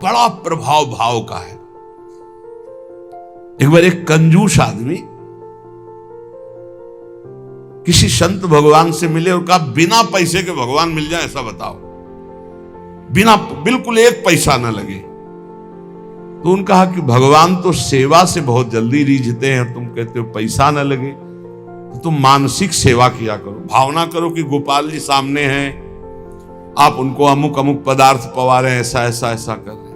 बड़ा प्रभाव भाव का है। एक बार एक कंजूस आदमी किसी संत भगवान से मिले और कहा बिना पैसे के भगवान मिल जाए ऐसा बताओ, बिना बिल्कुल एक पैसा ना लगे। तो उन्होंने कहा कि भगवान तो सेवा से बहुत जल्दी रीझते हैं, तुम कहते हो पैसा ना लगे, तो तुम मानसिक सेवा किया करो, भावना करो कि गोपाल जी सामने हैं, आप उनको अमुक अमुक पदार्थ पवा रहे हैं, ऐसा ऐसा ऐसा कर रहे हैं।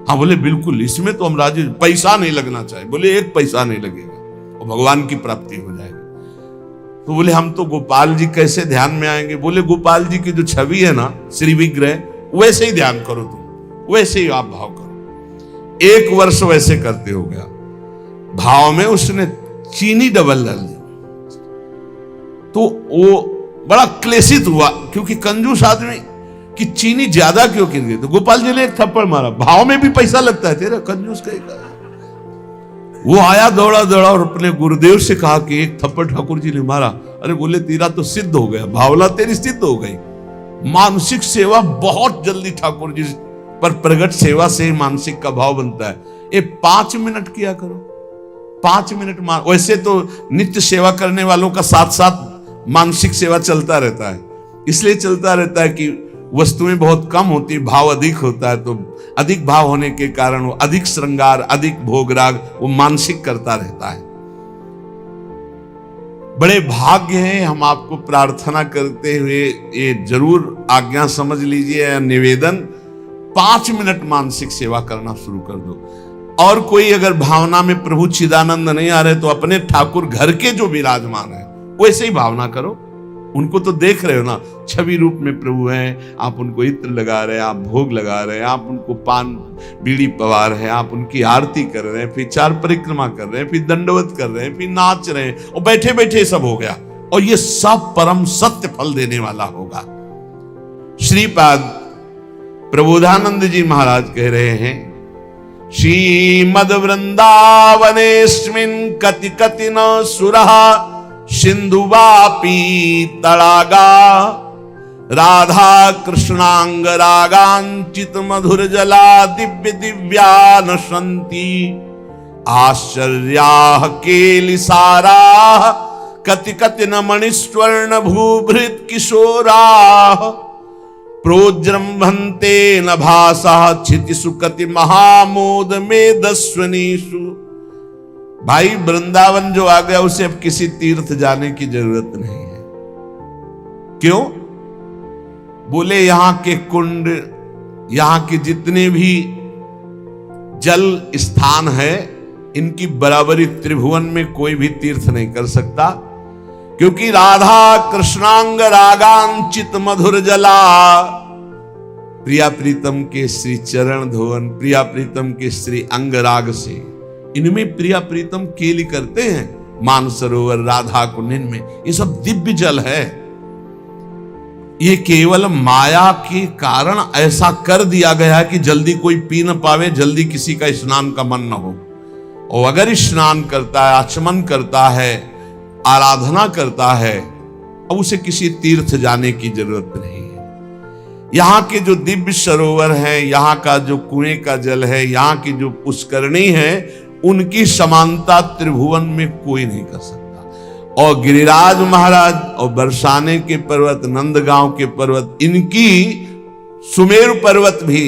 हाँ बोले बिल्कुल, इसमें तो हम राजी, पैसा नहीं लगना चाहिए। बोले एक पैसा नहीं लगेगा और भगवान की प्राप्ति हो जाएगी। तो बोले हम तो गोपाल जी कैसे ध्यान में आएंगे? बोले गोपाल जी की जो छवि है ना, श्री विग्रह, वैसे ही ध्यान करो तुम, वैसे ही आप भाव करो। 1 वर्ष वैसे करते हो गया, भाव में उसने चीनी डबल डाल दी, तो वो बड़ा क्लेशित हुआ, क्योंकि कंजूस आदमी कि चीनी ज्यादा क्यों गिर गई। तो गोपाल जी ने एक थप्पड़ मारा, भाव में भी पैसा लगता है तेरा, कंजूस का। वो आया दौड़ा दौड़ा और अपने गुरुदेव से कहा कि एक थप्पड़ ठाकुर जी ने मारा। अरे बोले तेरा तो सिद्ध हो गया, भावना तेरी सिद्ध हो गई। मानसिक सेवा बहुत जल्दी ठाकुर जी पर प्रगट सेवा से ही मानसिक का भाव बनता है। ये 5 मिनट किया करो, 5 मिनट वैसे तो नित्य सेवा करने वालों का साथ साथ मानसिक सेवा चलता रहता है, इसलिए चलता रहता है कि वस्तुएं बहुत कम होती, भाव अधिक होता है, तो अधिक भाव होने के कारण वो अधिक श्रृंगार, अधिक भोगराग वो मानसिक करता रहता है। बड़े भाग्य हैं, हम आपको प्रार्थना करते हुए ये जरूर आज्ञा समझ लीजिए या निवेदन, 5 मिनट मानसिक सेवा करना शुरू कर दो। और कोई अगर भावना में प्रभु चिदानंद नहीं आ रहे तो अपने ठाकुर घर के जो विराजमान है वैसे ही भावना करो। उनको तो देख रहे हो ना, छवि रूप में प्रभु हैं, आप उनको इत्र लगा रहे हैं, आप भोग लगा रहे हैं, आप उनको पान बीड़ी पवा रहे हैं, आप उनकी आरती कर रहे हैं, फिर 4 परिक्रमा कर रहे हैं, फिर दंडवत कर रहे हैं, फिर नाच रहे हैं, और बैठे बैठे सब हो गया। और ये सब परम सत्य फल देने वाला होगा। श्रीपाद प्रबोधानंद जी महाराज कह रहे हैं, श्रीमद वृंदावनेस्मिन् कति कति न सुरः सिंधुवापी तड़ागा राधा कृष्णांग रागांचित मधुर जला दिव्य दिव्या नशंती आश्चर्या केलिसारा कति कति न मणिस्वर्ण भूभृत किशोरा प्रोजृंभन्ते न भासा क्षितिषु कति महामोद मेदस्वनीषु। भाई वृंदावन जो आ गया उसे अब किसी तीर्थ जाने की जरूरत नहीं है। क्यों? बोले यहां के कुंड, यहां के जितने भी जल स्थान है, इनकी बराबरी त्रिभुवन में कोई भी तीर्थ नहीं कर सकता, क्योंकि राधा कृष्णांग रागांचित मधुर जला, प्रिया प्रीतम के श्री चरण धोवन, प्रिया प्रीतम के श्री अंग राग से, इनमें प्रिया प्रीतम केली करते हैं। मानसरोवर, राधा कुंड, में ये सब दिव्य जल है। ये केवल माया के कारण ऐसा कर दिया गया है कि जल्दी कोई पी न पावे, जल्दी किसी का स्नान का मन न हो। और अगर स्नान करता है, आचमन करता है, आराधना करता है, अब उसे किसी तीर्थ जाने की जरूरत नहीं है। यहाँ के जो दिव्य सरोवर है, यहाँ का जो कुएं का जल है, यहाँ की जो पुष्करणी है, उनकी समानता त्रिभुवन में कोई नहीं कर सकता। और गिरिराज महाराज और बरसाने के पर्वत, नंदगांव के पर्वत, इनकी सुमेरु पर्वत भी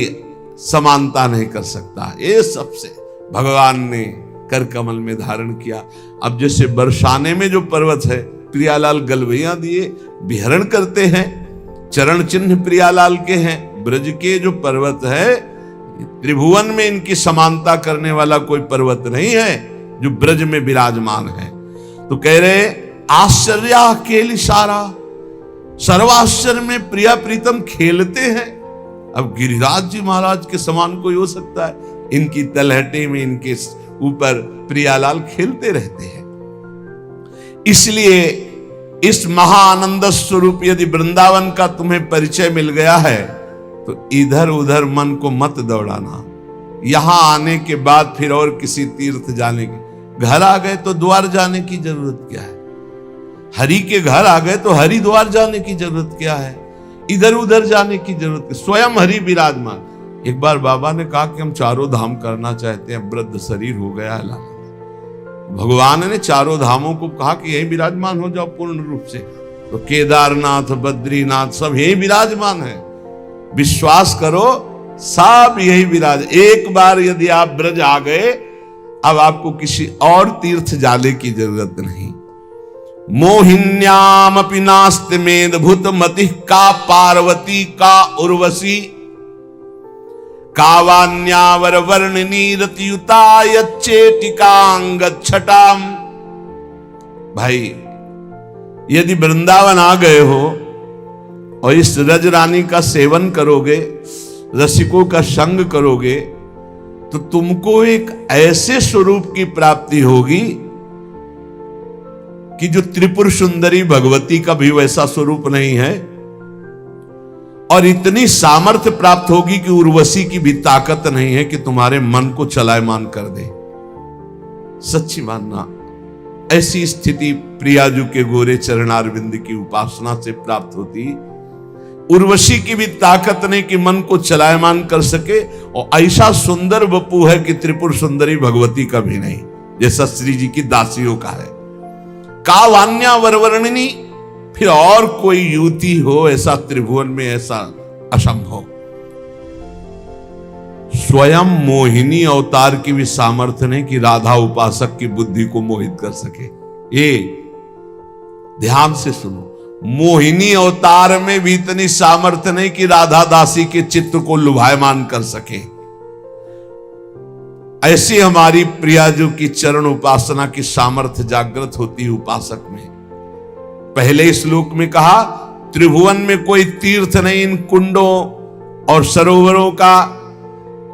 समानता नहीं कर सकता। ये सबसे भगवान ने कर कमल में धारण किया। अब जैसे बरसाने में जो पर्वत है, प्रियालाल गलवैया दिए विहरण करते हैं, चरण चिन्ह प्रियालाल के हैं। ब्रज के जो पर्वत है, त्रिभुवन में इनकी समानता करने वाला कोई पर्वत नहीं है जो ब्रज में विराजमान है। तो कह रहे आश्चर्य केली सारा, सर्वाश्चर्य में प्रिया प्रीतम खेलते हैं। अब गिरिराज जी महाराज के समान कोई हो सकता है? इनकी तलहटे में, इनके ऊपर प्रियालाल खेलते रहते हैं। इसलिए इस महाआनंद स्वरूप यदि वृंदावन का तुम्हें परिचय मिल गया है तो इधर उधर मन को मत दौड़ाना। यहां आने के बाद फिर और किसी तीर्थ जाने की, घर आ गए तो द्वार जाने की जरूरत क्या है? हरि के घर आ गए तो हरिद्वार जाने की जरूरत क्या है? इधर उधर जाने की जरूरत है। स्वयं हरि विराजमान। एक बार बाबा ने कहा कि हम चारों धाम करना चाहते हैं, वृद्ध शरीर हो गया है। भगवान ने चारों धामों को कहा कि यही विराजमान हो जाओ पूर्ण रूप से। तो केदारनाथ, बद्रीनाथ सब यही विराजमान है, विश्वास करो, सब यही विराज। एक बार यदि आप ब्रज आ गए, अब आपको किसी और तीर्थ जाने की जरूरत नहीं। मोहिन्याम अपि नास्ति मेदभूत मति का पार्वती का उर्वशी कावान्यावर वर्णनी रतियुता यच्चेटिकांग छटाम। भाई यदि वृंदावन आ गए हो और इस रज रानी का सेवन करोगे, रसिकों का संग करोगे, तो तुमको एक ऐसे स्वरूप की प्राप्ति होगी कि जो त्रिपुर सुंदरी भगवती का भी वैसा स्वरूप नहीं है, और इतनी सामर्थ्य प्राप्त होगी कि उर्वशी की भी ताकत नहीं है कि तुम्हारे मन को चलायमान कर दे। सच्ची मानना, ऐसी स्थिति प्रियाजू के गोरे चरणारविंद की उपासना से प्राप्त होती। उर्वशी की भी ताकत नहीं कि मन को चलायमान कर सके, और ऐसा सुंदर वपु है कि त्रिपुर सुंदरी भगवती का भी नहीं, जैसा श्री जी की दासियों का है। का वान्या वरवर्णिनी, फिर और कोई युवती हो ऐसा त्रिभुवन में, ऐसा असंभव। स्वयं मोहिनी अवतार की भी सामर्थ्य नहीं कि राधा उपासक की बुद्धि को मोहित कर सके। ये ध्यान से सुनो, मोहिनी अवतार में भी इतनी सामर्थ्य नहीं कि राधा दासी के चित्त को लुभायमान कर सके। ऐसी हमारी प्रियाजू की चरण उपासना की सामर्थ्य जागृत होती है उपासक में। पहले श्लोक में कहा, त्रिभुवन में कोई तीर्थ नहीं, इन कुंडों और सरोवरों का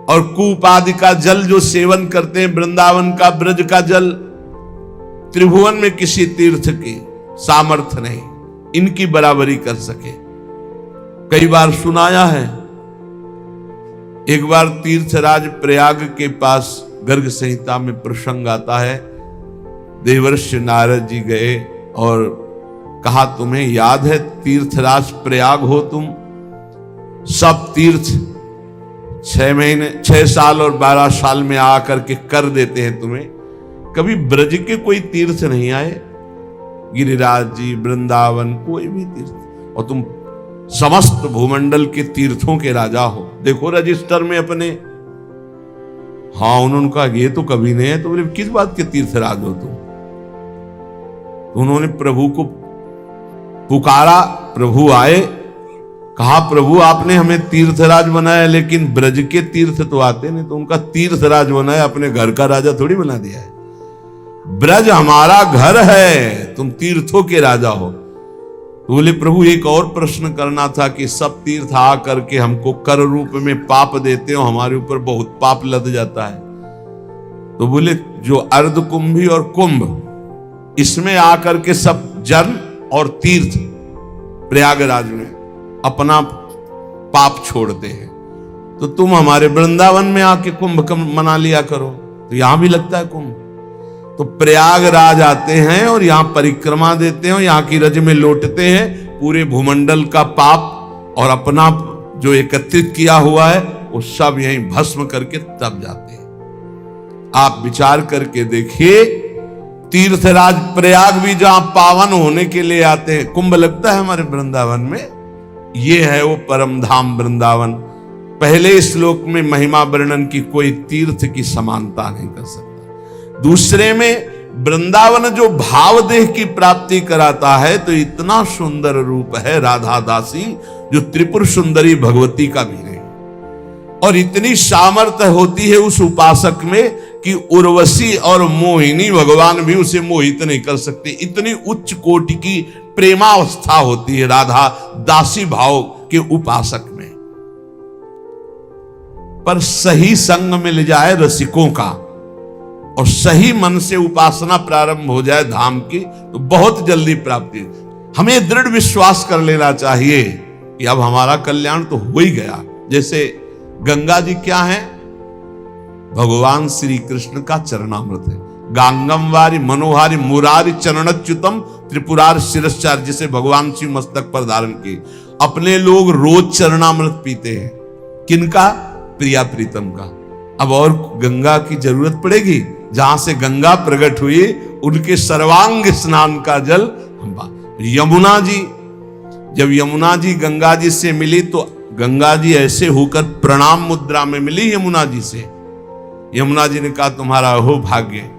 और कूप आदि का जल जो सेवन करते हैं, वृंदावन का ब्रज का जल, त्रिभुवन में किसी तीर्थ की सामर्थ्य नहीं इनकी बराबरी कर सके। कई बार सुनाया है, एक बार तीर्थराज प्रयाग के पास गर्ग संहिता में प्रसंग आता है, देवर्षि नारद जी गए और कहा, तुम्हें याद है तीर्थराज प्रयाग हो तुम, सब तीर्थ 6 महीने 6 साल और 12 साल में आकर के कर देते हैं तुम्हें, कभी ब्रज के कोई तीर्थ नहीं आए, गिरिराज जी, वृंदावन, कोई भी तीर्थ, और तुम समस्त भूमंडल के तीर्थों के राजा हो, देखो रजिस्टर में अपने। हाँ, उन्होंने कहा ये तो कभी नहीं है। तो बोले किस बात के तीर्थराज हो तुम? तो उन्होंने प्रभु को पुकारा, प्रभु आए, कहा प्रभु आपने हमें तीर्थराज बनाया, लेकिन ब्रज के तीर्थ तो आते नहीं, तो उनका तीर्थराज बनाया, अपने घर का राजा थोड़ी बना दिया है। ब्रज हमारा घर है, तुम तीर्थों के राजा हो। तो बोले प्रभु एक और प्रश्न करना था कि सब तीर्थ आ करके हमको कर रूप में पाप देते हो, हमारे ऊपर बहुत पाप लद जाता है। तो बोले जो अर्ध कुंभी और कुंभ, इसमें आकर के सब जन और तीर्थ प्रयागराज में अपना पाप छोड़ते हैं, तो तुम हमारे वृंदावन में आके कुंभ मना लिया करो। तो यहां भी लगता है कुंभ, तो प्रयागराज आते हैं और यहां परिक्रमा देते हैं, यहां की रज में लौटते हैं, पूरे भूमंडल का पाप और अपना जो एकत्रित किया हुआ है वो सब यहीं भस्म करके तब जाते हैं। आप विचार करके देखिए, तीर्थराज प्रयाग भी जहां पावन होने के लिए आते हैं, कुंभ लगता है हमारे वृंदावन में, ये है वो परम धाम वृंदावन। पहले श्लोक में महिमा वर्णन की कोई तीर्थ की समानता नहीं कर सकता। दूसरे में वृंदावन जो भाव देह की प्राप्ति कराता है, तो इतना सुंदर रूप है राधा दासी जो त्रिपुर सुंदरी भगवती का भी नहीं, और इतनी सामर्थ्य होती है उस उपासक में कि उर्वशी और मोहिनी भगवान भी उसे मोहित नहीं कर सकते। इतनी उच्च कोटि की प्रेमावस्था होती है राधा दासी भाव के उपासक में। पर सही संग मिल जाए रसिकों का और सही मन से उपासना प्रारंभ हो जाए धाम की, तो बहुत जल्दी प्राप्ति। हमें दृढ़ विश्वास कर लेना चाहिए कि अब हमारा कल्याण तो हो ही गया। जैसे गंगा जी क्या है? भगवान श्री कृष्ण का चरणामृत है। गांगम वारी मनोहारी मुरारी चरणच्युतम त्रिपुरार शिरश्चार, जिसे भगवान शिव मस्तक पर धारण किए। अपने लोग रोज चरणामृत पीते हैं। किनका? प्रिया प्रीतम का। अब और गंगा की जरूरत पड़ेगी? जहां से गंगा प्रकट हुई उनके सर्वांग स्नान का जल हम। यमुना जी, जब यमुना जी गंगा जी से मिली तो गंगा जी ऐसे होकर प्रणाम मुद्रा में मिली यमुना जी से। यमुना जी ने कहा तुम्हारा हो भाग्य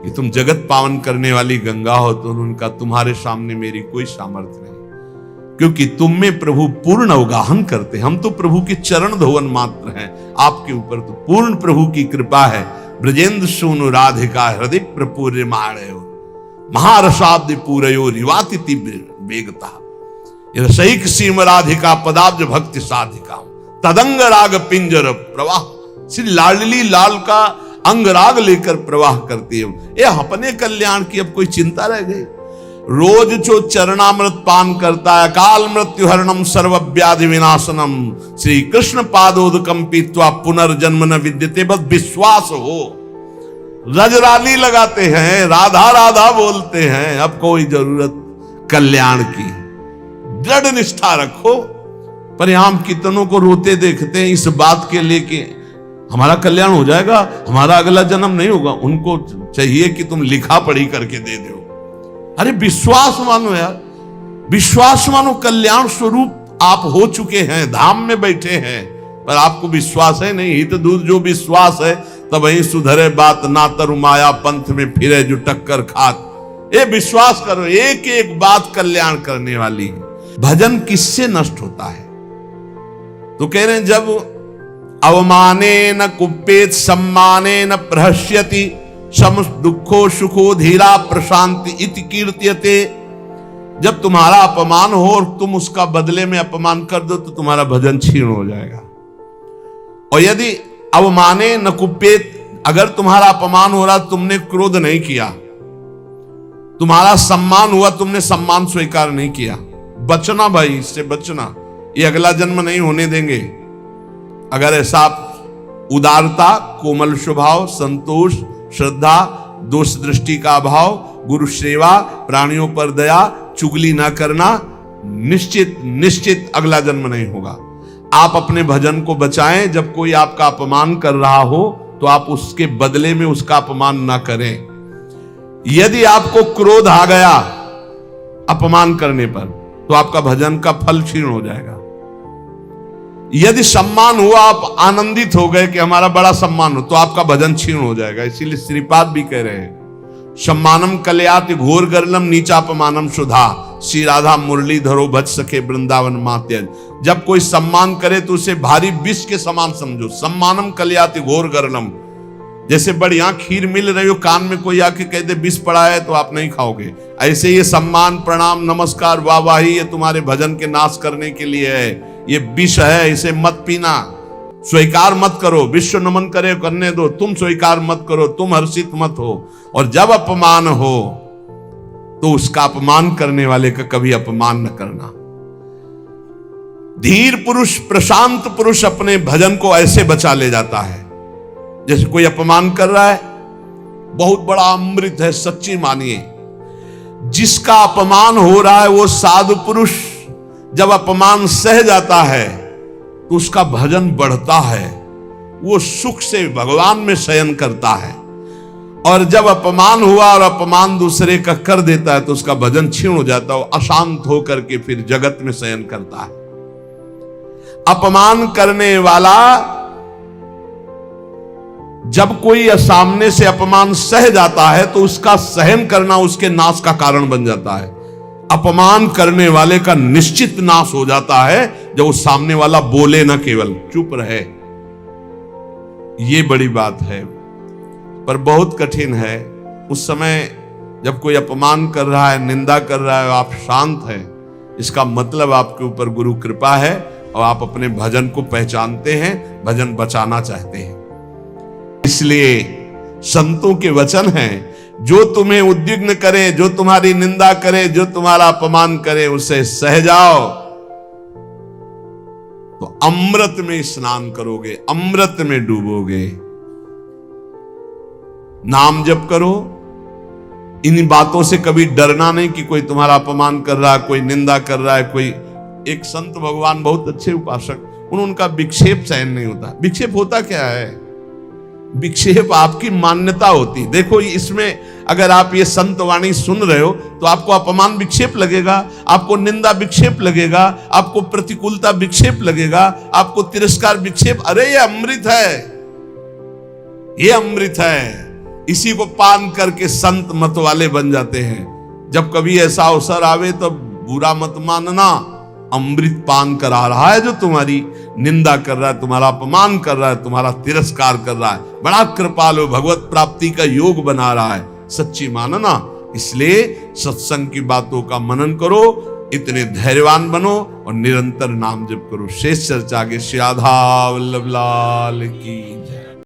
कि तुम जगत पावन करने वाली गंगा हो। तो उनका तुम्हारे सामने मेरी कोई सामर्थ्य नहीं, क्योंकि तुम में प्रभु पूर्ण अवगाहन करते। हम तो प्रभु के चरण धोवन मात्र हैं, आपके ऊपर तो पूर्ण प्रभु की कृपा है। ब्रजेंद्र सूनु राधिका हृदय प्रपूर्य माणयो महारसाब्द पूरयो रिवातिथि वेगता रसैक सीम राधिका पदाब्ज भक्ति साधिका तदंग राग पिंजर प्रवाह। श्री लाडली लाल का अंग राग लेकर प्रवाह करती है। ये अपने कल्याण की अब कोई चिंता रह गई? रोज जो चरणामृत पान करता है, काल मृत्यु हरणम सर्व व्याधि विनाशनम श्री कृष्ण पादोदकम पीत्वा पुनर्जन्म न विद्यते, बस विश्वास हो। रजराली लगाते हैं, राधा राधा बोलते हैं, अब कोई जरूरत कल्याण की। दृढ़ निष्ठा रखो। पर हम कितनों को रोते देखते हैं इस बात के लिए कि हमारा कल्याण हो जाएगा, हमारा अगला जन्म नहीं होगा। उनको चाहिए कि तुम लिखा पढ़ी करके दे दो। अरे विश्वास मानो यार, विश्वास मानो। कल्याण स्वरूप आप हो चुके हैं, धाम में बैठे हैं, पर आपको विश्वास है नहीं। हित दूर जो विश्वास है तब वही सुधरे बात, ना तरु माया पंथ में फिरे जो टक्कर खात। ये विश्वास करो, एक एक बात कल्याण करने वाली है। भजन किससे नष्ट होता है? तो कह रहे हैं जब अवमाने न कुप्पेत सम्माने न प्रहस्यति सम दुखो सुखो धीरा प्रशांति इति कीर्त्यते। जब तुम्हारा अपमान हो और तुम उसका बदले में अपमान कर दो तो तुम्हारा भजन छीण हो जाएगा। और यदि अवमाने न कुप्पेत, अगर तुम्हारा अपमान हो रहा, तुमने क्रोध नहीं किया, तुम्हारा सम्मान हुआ, तुमने सम्मान स्वीकार नहीं किया, बचना भाई, इससे बचना। ये अगला जन्म नहीं होने देंगे। अगर ऐसा उदारता, कोमल स्वभाव, संतोष, श्रद्धा, दोष दृष्टि का अभाव, गुरु सेवा, प्राणियों पर दया, चुगली ना करना, निश्चित निश्चित अगला जन्म नहीं होगा। आप अपने भजन को बचाएं। जब कोई आपका अपमान कर रहा हो तो आप उसके बदले में उसका अपमान ना करें। यदि आपको क्रोध आ गया अपमान करने पर तो आपका भजन का फल क्षीण हो जाएगा। यदि सम्मान हुआ, आप आनंदित हो गए कि हमारा बड़ा सम्मान हो, तो आपका भजन क्षीण हो जाएगा। इसीलिए श्रीपाद भी कह रहे हैं सम्मानम कलयाति घोर गरलम नीचापमानम सुधा श्री राधा मुरली धरो भज सके वृंदावन मात्यज। जब कोई सम्मान करे तो उसे भारी विष के समान समझो। सम्मानम कलयाति घोर गरलम, जैसे बढ़िया खीर मिल रही हो, कान में कोई आके कह दे विष पड़ा है तो आप नहीं खाओगे। ऐसे ये सम्मान, प्रणाम, नमस्कार, वाहवाही ये तुम्हारे भजन के नाश करने के लिए है। ये विष है, इसे मत पीना, स्वीकार मत करो। विश्व नमन करे करने दो, तुम स्वीकार मत करो, तुम हर्षित मत हो। और जब अपमान हो तो उसका अपमान करने वाले का कभी अपमान न करना। धीर पुरुष, प्रशांत पुरुष अपने भजन को ऐसे बचा ले जाता है। जैसे कोई अपमान कर रहा है, बहुत बड़ा अमृत है, सच्ची मानिए। जिसका अपमान हो रहा है वो साधु पुरुष जब अपमान सह जाता है तो उसका भजन बढ़ता है, वो सुख से भगवान में शयन करता है। और जब अपमान हुआ और अपमान दूसरे का कर देता है तो उसका भजन क्षीण हो जाता है, वो अशांत होकर के फिर जगत में शयन करता है। अपमान करने वाला जब कोई सामने से अपमान सह जाता है तो उसका सहन करना उसके नाश का कारण बन जाता है। अपमान करने वाले का निश्चित नाश हो जाता है जब वो सामने वाला बोले ना, केवल चुप रहे। ये बड़ी बात है, पर बहुत कठिन है। उस समय जब कोई अपमान कर रहा है, निंदा कर रहा है, आप शांत हैं, इसका मतलब आपके ऊपर गुरु कृपा है और आप अपने भजन को पहचानते हैं, भजन बचाना चाहते हैं। इसलिए संतों के वचन हैं, जो तुम्हें उद्विग्न करे, जो तुम्हारी निंदा करे, जो तुम्हारा अपमान करे, उसे सह जाओ तो अमृत में स्नान करोगे, अमृत में डूबोगे। नाम जप करो, इन बातों से कभी डरना नहीं कि कोई तुम्हारा अपमान कर रहा है, कोई निंदा कर रहा है, कोई एक संत भगवान बहुत अच्छे उपासक, उनका विक्षेप सहन नहीं होता। विक्षेप होता क्या है? विक्षेप आपकी मान्यता होती। देखो इसमें अगर आप ये संत वाणी सुन रहे हो तो आपको अपमान विक्षेप लगेगा, आपको निंदा विक्षेप लगेगा, आपको प्रतिकूलता विक्षेप लगेगा, आपको तिरस्कार विक्षेप। अरे ये अमृत है, ये अमृत है। इसी को पान करके संत मत वाले बन जाते हैं। जब कभी ऐसा अवसर आवे तो बुरा मत मानना, अमृत पान करा रहा है जो तुम्हारी निंदा कर रहा है, तुम्हारा अपमान कर रहा है, तुम्हारा तिरस्कार कर रहा है। बड़ा कृपालु, भगवत प्राप्ति का योग बना रहा है। सच्ची मानना। इसलिए सत्संग की बातों का मनन करो, इतने धैर्यवान बनो और निरंतर नाम जप करो। शेष चर्चा के श्री राधा वल्लभ लाल की जय।